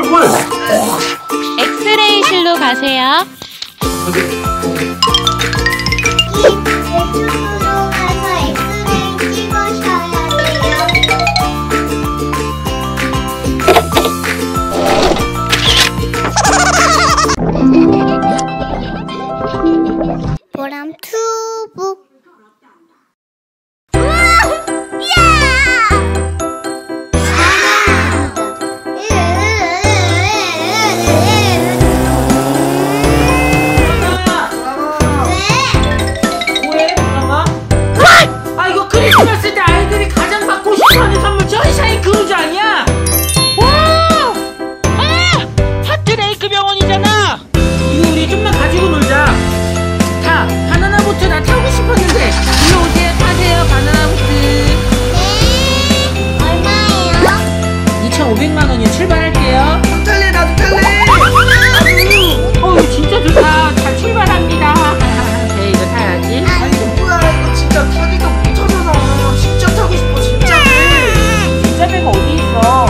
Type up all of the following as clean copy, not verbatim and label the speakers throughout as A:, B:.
A: 꿀꿀꿀꿀꿀.
B: 엑스레이실로 가세요.
C: 보람튜브.
A: 크리스마스 때 아이들이 가장 받고 싶어하는 선물 저이샤인 크루즈 아니야? 와! 아! 하트레이크 병원이잖아. 이거 우리 좀만 가지고 놀자. 타! 바나나 보트 나 타고 싶었는데. 이리 오세요. 타세요. 바나나 보트.
C: 네. 얼마예요?
A: 2,500만 원이요. 출발할게요.
D: 탈래 나도 탈래.
A: 이거 진짜 좋다. 잘 출발합니다. 네, 이거 타야지.
D: 아 이거 뭐야 이거 진짜 타기가 못하잖아. 진짜 타고 싶어 진짜.
A: 진짜 배가 어디 있어?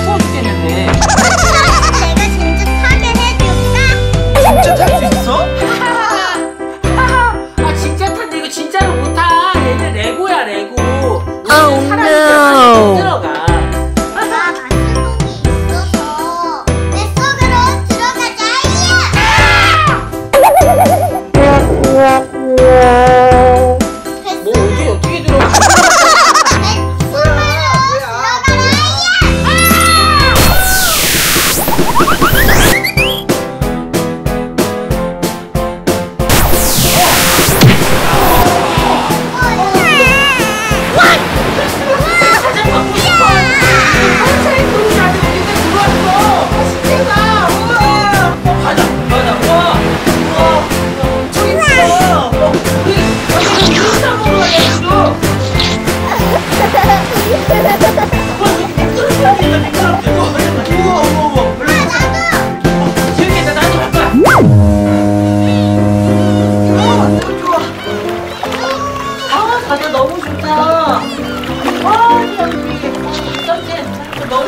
A: 추워 죽겠는데.
C: 내가 진짜 타게 해줄까?
D: 진짜 탈 수 있어?
A: 아 진짜 탄데 이거 진짜로 못 타. 얘들 레고야 레고.
B: Oh,
A: 사람이
B: no.
A: 못 들어가.
C: 나 만든 놈이 있어서 내 속으로 들어가자.
A: 뭐 어디 어떻게 들어가?
C: 내 속으로 들어가라.
A: 가장 받고 싶어. 하트레이크 크루즈 안에 우리가 들어왔어. 신기하다. 가자 가자. 와.
D: 저기 있어.
A: 우리 여기는 유상으로 가야죠. 재밌겠다. 나도 갈 거야. 가자 너무 좋다.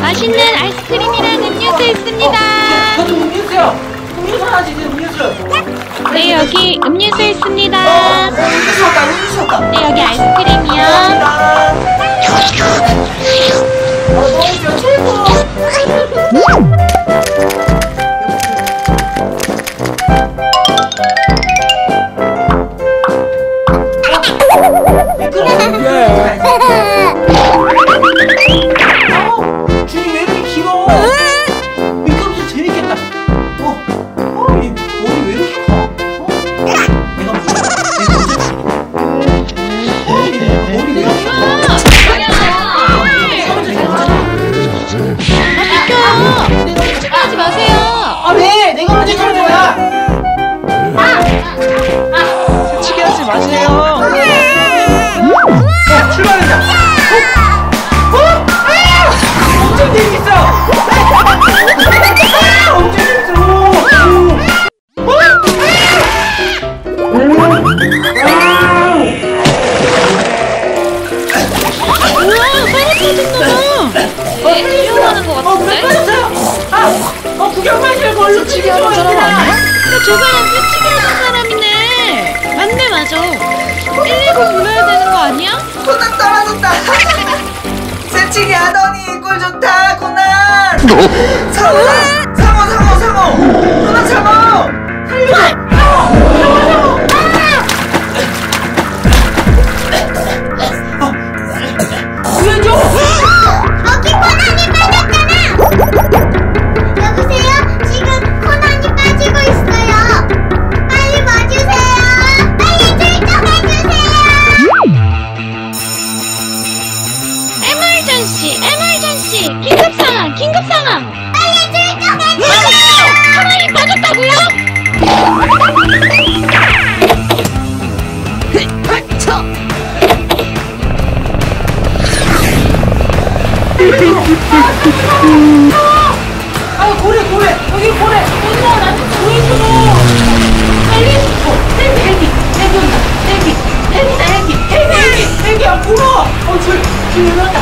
B: 맛있는 아이스크림이랑 음료수 있습니다.
A: 저도 음료수요. 음료수 하나 주세요. 음료수.
B: 네, 여기 음료수 있습니다.
D: 음료수 왔다 음료수 왔다.
B: 네, 여기 아이스크림이요.
A: 너무 좋아. 최고. 줄이 왜 이렇게 길어? 미끄럼서 재밌겠다. 이 머리 왜 이렇게 커? 내가 보자. 머리 왜 이렇게 커?
B: 하지 마세요.
A: 아 왜? 내가 먼저 타는 거야.
D: 치게 하지 마세요.
A: 출발한다. 엄청 재밌어. 엄청 재밌어.
B: 우와, 떨어졌나 봐. 이용하는 것 같은데?
A: 구경만 하고 얼른 치게 하는 사람 아니야?
B: 저 사람 새치기 하는 사람이네. 맞네, 맞아. 119 불러야 되는 거 아니야?
D: 코난 떨어졌다. 새치기 하더니 꿀 좋다 코난. 상어 코난 상어.
A: 구해줘.
C: 여기 코난이 빠졌잖아. 여보세요? 지금 코난이 빠지고 있어요. 빨리 와주세요. 빨리 출동해주세요. 에머전시. 긴급 상황. 빨리 출동해주세요.
B: 사람이 빠졌다고요?
A: 아 고래 여기 고래. 엄마 나한테 구해줘. 빨리. 헬기 온다. 헬기야 불어. 줄 열렸다.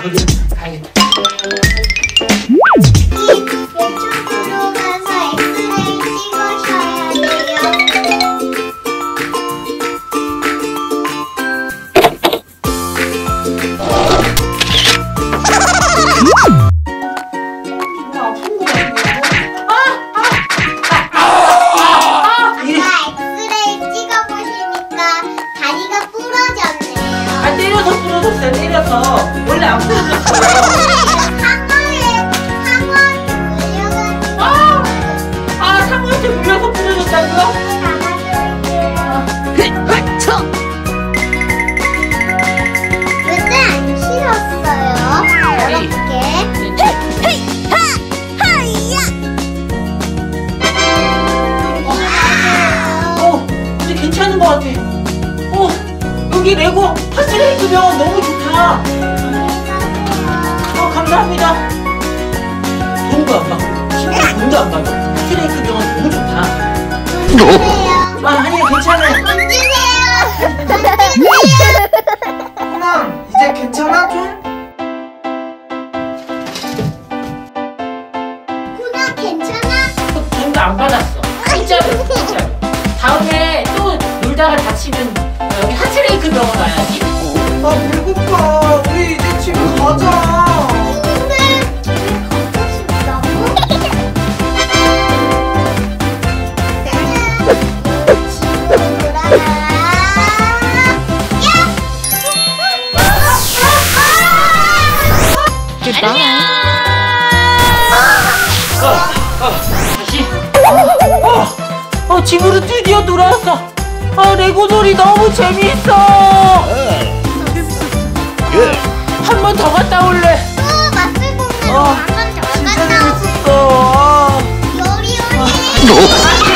A: 거기 가야겠다.
C: 이쪽으로 가서 엑스레이 찍으셔야 돼요. 엑스레이 찍어보시니까 다리가 부러졌네요.
A: 아, 때려서 부러졌어요. 때려서. 원래 안 부러졌어요. 상어한테 물려서 부러졌다고요?
C: 왜때 안 싫었어요? 이렇게.
A: 이제 괜찮은 것 같아. 여기 레고 하트레이크 병원 너무 좋다. 감사합니다. 돈도 안 받고, 심지어 돈도 안 받고. 하트레이크 병원 너무 좋다.
C: 주세요.
A: 아니야, 괜찮아요.
C: 돈 주세요. 돈 주세요.
D: 코난 이제 괜찮아 좀?
C: 코난 괜찮아?
A: 돈도 안 받았어. 진짜로, 진짜로. 다음에 또 놀다가 다치면 여기 하트레이크 병원 가야지.
D: 나 배고파. 우리 이제 집에 가자.
C: 근데 집에 가고 싶다고? 집으로 돌아가.
A: 다시. 집으로 드디어 돌아왔어. 레고 놀이 너무 재밌어. 한 번 더 갔다 올래.
C: 마술 공룡 한번 더
D: 진짜
C: 갔다 오고.
D: 재밌었어.
C: 요리 요리.